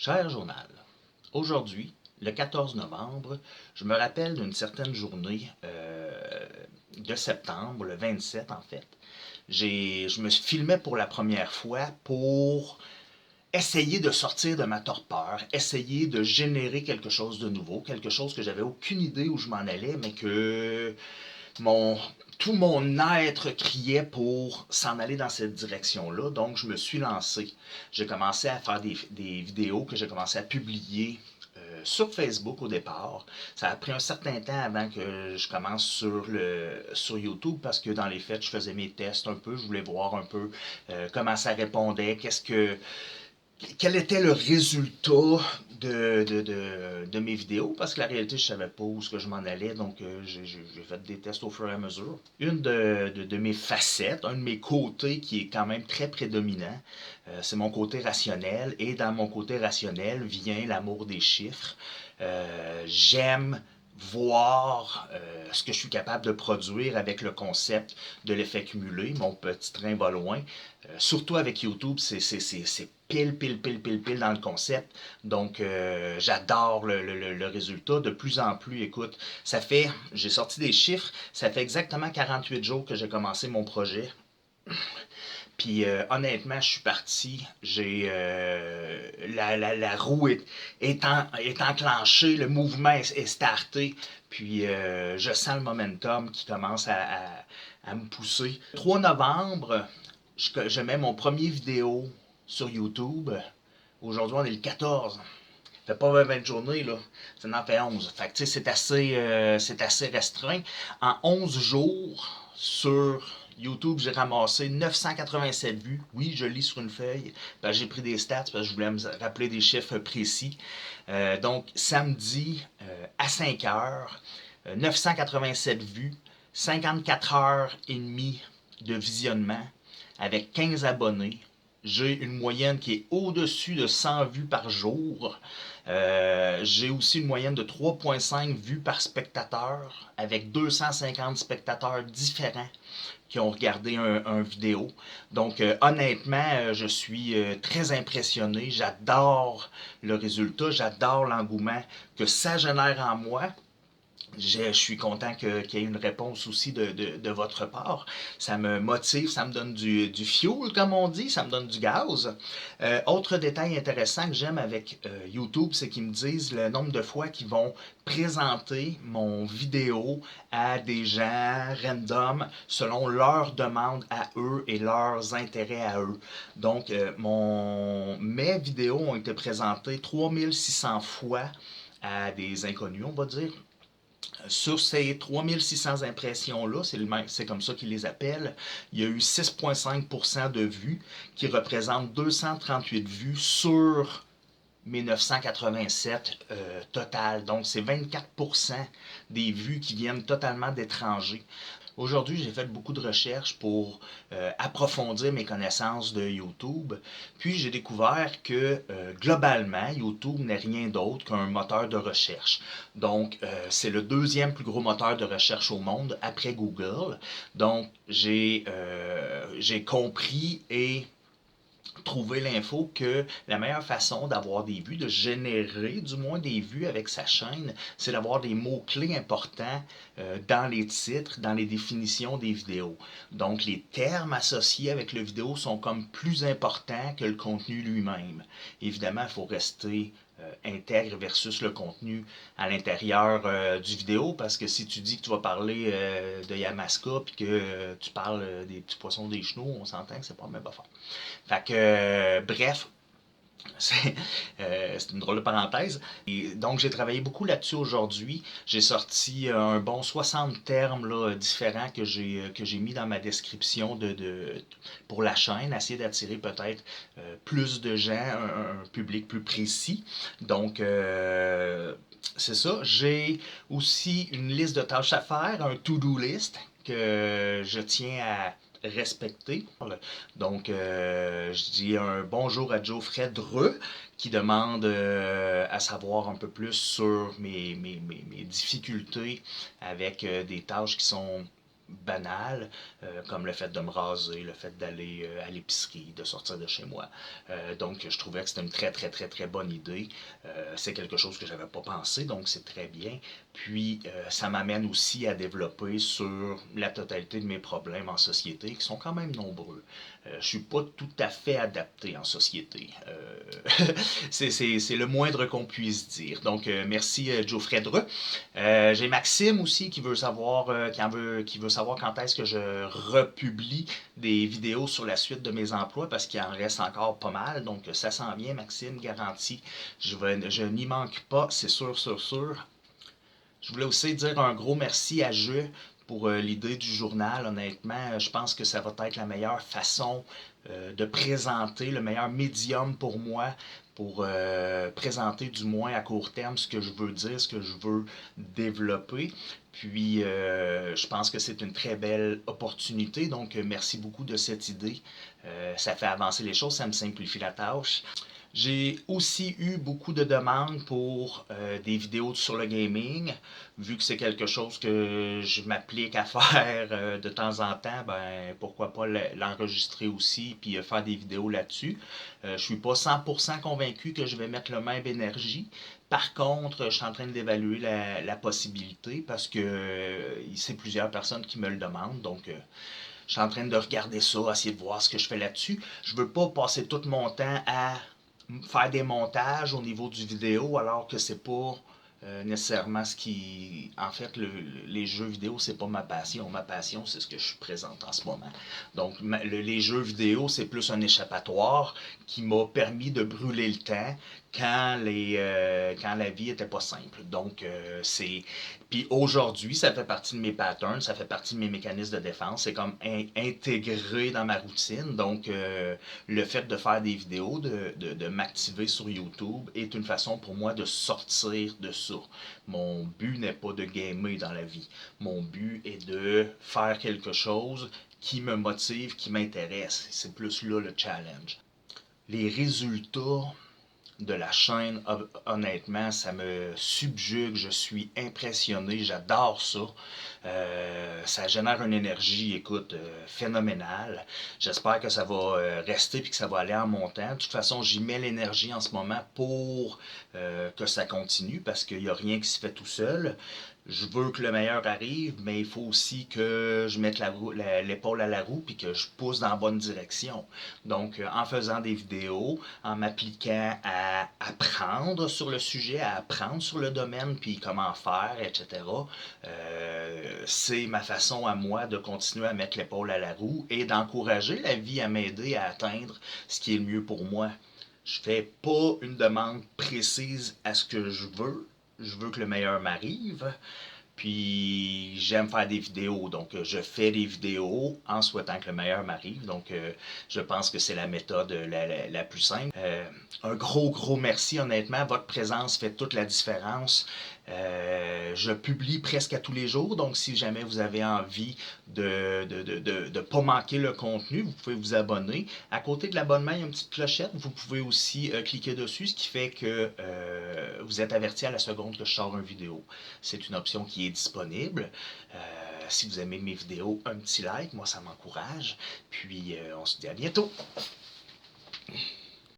Cher journal, aujourd'hui, le 14 novembre, je me rappelle d'une certaine journée de septembre, le 27 en fait. Je me filmais pour la première fois pour essayer de sortir de ma torpeur, essayer de générer quelque chose de nouveau, quelque chose que j'avais aucune idée où je m'en allais, mais que mon, tout mon être criait pour s'en aller dans cette direction-là. Donc, je me suis lancé. J'ai commencé à faire des vidéos que j'ai commencé à publier sur Facebook au départ. Ça a pris un certain temps avant que je commence sur YouTube parce que dans les faits, je faisais mes tests un peu. Je voulais voir un peu comment ça répondait, quel était le résultat de mes vidéos, parce que la réalité, je ne savais pas où ce que je m'en allais, donc j'ai fait des tests au fur et à mesure. Une de mes facettes, un de mes côtés qui est quand même très prédominant, c'est mon côté rationnel, et dans mon côté rationnel vient l'amour des chiffres. J'aime voir ce que je suis capable de produire avec le concept de l'effet cumulé. Mon petit train va loin. Surtout avec YouTube, c'est pile dans le concept. Donc, j'adore le résultat. De plus en plus, écoute, j'ai sorti des chiffres, ça fait exactement 48 jours que j'ai commencé mon projet. Puis honnêtement, je suis parti. La roue est enclenchée, le mouvement est starté. Puis je sens le momentum qui commence à me pousser. Le 3 novembre, je mets mon premier vidéo sur YouTube. Aujourd'hui, on est le 14. Ça fait pas 20 journées, là. Ça en fait 11. Fait que, tu sais, c'est assez restreint. En 11 jours, sur YouTube, j'ai ramassé 987 vues. Oui, je lis sur une feuille. J'ai pris des stats parce que je voulais me rappeler des chiffres précis. Donc, samedi à 5 heures, 987 vues, 54 heures et demie de visionnement avec 15 abonnés. J'ai une moyenne qui est au-dessus de 100 vues par jour. J'ai aussi une moyenne de 3,5 vues par spectateur avec 250 spectateurs différents qui ont regardé un vidéo. Donc honnêtement, je suis très impressionné. J'adore le résultat, j'adore l'engouement que ça génère en moi. Je suis content qu'il y ait une réponse aussi de votre part. Ça me motive, ça me donne du fuel, comme on dit, ça me donne du gaz. Autre détail intéressant que j'aime avec YouTube, c'est qu'ils me disent le nombre de fois qu'ils vont présenter mon vidéo à des gens random selon leurs demandes à eux et leurs intérêts à eux. Donc, mes vidéos ont été présentées 3600 fois à des inconnus, on va dire. Sur ces 3600 impressions-là, c'est comme ça qu'ils les appellent, il y a eu 6,5% de vues, qui représentent 238 vues sur mes 987 total. Donc, c'est 24% des vues qui viennent totalement d'étrangers. Aujourd'hui, j'ai fait beaucoup de recherches pour approfondir mes connaissances de YouTube. Puis, j'ai découvert que globalement, YouTube n'est rien d'autre qu'un moteur de recherche. Donc, c'est le deuxième plus gros moteur de recherche au monde après Google. Donc, j'ai compris et trouver l'info que la meilleure façon d'avoir des vues, de générer du moins des vues avec sa chaîne, c'est d'avoir des mots-clés importants dans les titres, dans les définitions des vidéos. Donc les termes associés avec le vidéo sont comme plus importants que le contenu lui-même. Évidemment, il faut rester intègre versus le contenu à l'intérieur du vidéo, parce que si tu dis que tu vas parler de Yamaska puis que tu parles des petits poissons des chenaux, on s'entend que c'est pas la même affaire. Fait que, bref, c'est une drôle de parenthèse. Et donc, j'ai travaillé beaucoup là-dessus aujourd'hui. J'ai sorti un bon 60 termes là, différents que j'ai mis dans ma description pour la chaîne, essayer d'attirer peut-être plus de gens, un public plus précis. Donc, c'est ça. J'ai aussi une liste de tâches à faire, un to-do list que je tiens à respecter. Donc, je dis un bonjour à Geoffrey Dreux qui demande à savoir un peu plus sur mes difficultés avec des tâches qui sont banales, comme le fait de me raser, le fait d'aller à l'épicerie, de sortir de chez moi. Donc, je trouvais que c'était une très, très, très, très bonne idée. C'est quelque chose que j'avais pas pensé, donc c'est très bien. Puis, ça m'amène aussi à développer sur la totalité de mes problèmes en société, qui sont quand même nombreux. Je suis pas tout à fait adapté en société. C'est le moindre qu'on puisse dire. Donc, merci Joe Fredre. J'ai Maxime aussi qui veut savoir, qui veut savoir quand est-ce que je republie des vidéos sur la suite de mes emplois parce qu'il en reste encore pas mal. Donc, ça s'en vient, Maxime, garanti. Je n'y manque pas, c'est sûr, sûr, sûr. Je voulais aussi dire un gros merci à Jeu pour l'idée du journal. Honnêtement, je pense que ça va être la meilleure façon de présenter, le meilleur médium pour moi, pour présenter du moins à court terme ce que je veux dire, ce que je veux développer. Puis, je pense que c'est une très belle opportunité. Donc, merci beaucoup de cette idée. Ça fait avancer les choses, ça me simplifie la tâche. J'ai aussi eu beaucoup de demandes pour des vidéos sur le gaming. Vu que c'est quelque chose que je m'applique à faire de temps en temps, ben pourquoi pas l'enregistrer aussi puis faire des vidéos là-dessus. Je suis pas 100% convaincu que je vais mettre le même énergie. Par contre, je suis en train d'évaluer la possibilité parce que c'est plusieurs personnes qui me le demandent. Donc, je suis en train de regarder ça, essayer de voir ce que je fais là-dessus. Je veux pas passer tout mon temps à faire des montages au niveau du vidéo alors que c'est pas nécessairement ce qui. En fait, les jeux vidéo, c'est pas ma passion. Ma passion, c'est ce que je présente en ce moment. Donc, les jeux vidéo, c'est plus un échappatoire qui m'a permis de brûler le temps quand la vie était pas simple. Donc, c'est. Puis aujourd'hui, ça fait partie de mes patterns, ça fait partie de mes mécanismes de défense. C'est comme intégré dans ma routine. Donc, le fait de faire des vidéos, de m'activer sur YouTube est une façon pour moi de sortir de ça. Mon but n'est pas de gamer dans la vie. Mon but est de faire quelque chose qui me motive, qui m'intéresse. C'est plus là le challenge. Les résultats de la chaîne, honnêtement, ça me subjugue, je suis impressionné, j'adore ça. Ça génère une énergie, écoute, phénoménale. J'espère que ça va rester et que ça va aller en montant. De toute façon, j'y mets l'énergie en ce moment pour que ça continue parce qu'il n'y a rien qui se fait tout seul. Je veux que le meilleur arrive, mais il faut aussi que je mette l'épaule à la roue puis que je pousse dans la bonne direction. Donc, en faisant des vidéos, en m'appliquant à apprendre sur le sujet, à apprendre sur le domaine, puis comment faire, etc., c'est ma façon à moi de continuer à mettre l'épaule à la roue et d'encourager la vie à m'aider à atteindre ce qui est le mieux pour moi. Je fais pas une demande précise à ce que je veux. Je veux que le meilleur m'arrive. Puis j'aime faire des vidéos, donc je fais des vidéos en souhaitant que le meilleur m'arrive. Donc je pense que c'est la méthode la plus simple. Un gros, gros merci, honnêtement. Votre présence fait toute la différence. Je publie presque à tous les jours, donc si jamais vous avez envie de pas manquer le contenu, vous pouvez vous abonner. À côté de l'abonnement, il y a une petite clochette. Vous pouvez aussi cliquer dessus, ce qui fait que vous êtes averti à la seconde que je sors une vidéo. C'est une option qui est disponible. Si vous aimez mes vidéos, un petit like, moi ça m'encourage. Puis on se dit à bientôt.